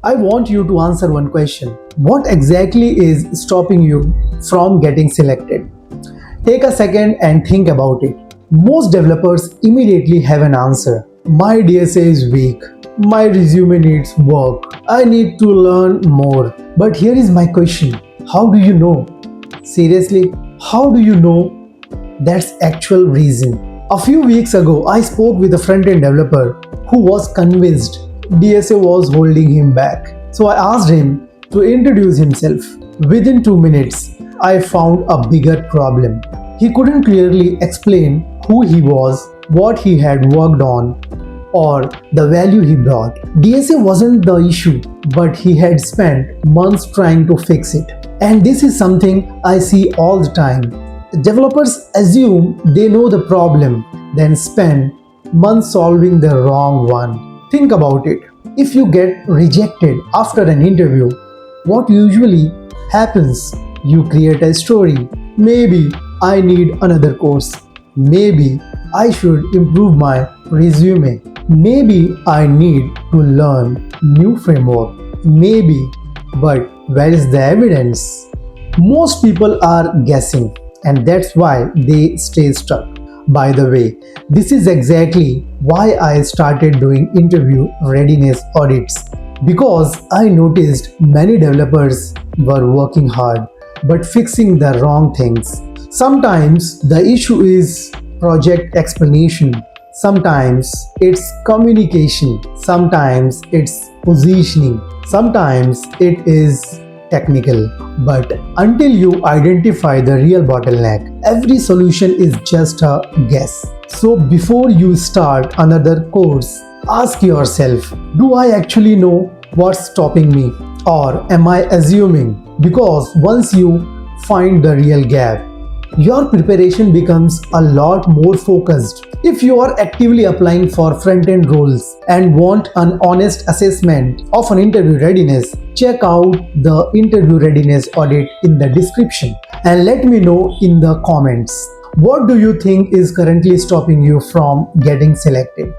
I want you to answer one question. What exactly is stopping you from getting selected? Take a second and think about it. Most developers immediately have an answer. My DSA is weak. My resume needs work. I need to learn more. But here is my question. How do you know? Seriously, how do you know that's actual reason? A few weeks ago, I spoke with a front-end developer who was convinced DSA was holding him back. So I asked him to introduce himself. Within 2 minutes, I found a bigger problem. He couldn't clearly explain who he was, what he had worked on, or the value he brought. DSA wasn't the issue, but he had spent months trying to fix it. And this is something I see all the time. Developers assume they know the problem, then spend months solving the wrong one. Think about it. If you get rejected after an interview, what usually happens? You create a story. Maybe I need another course. Maybe I should improve my resume. Maybe I need to learn new framework. Maybe, but where is the evidence? Most people are guessing, and that's why they stay stuck. By the way, this is exactly why I started doing interview readiness audits, because I noticed many developers were working hard but fixing the wrong things. Sometimes the issue is project explanation, sometimes it's communication, sometimes it's positioning, sometimes it is technical. But until you identify the real bottleneck, every solution is just a guess. So before you start another course, ask yourself, do I actually know what's stopping me? Or am I assuming? Because once you find the real gap, your preparation becomes a lot more focused. If you are actively applying for front-end roles and want an honest assessment of an interview readiness, check out the interview readiness audit in the description and let me know in the comments. What do you think is currently stopping you from getting selected?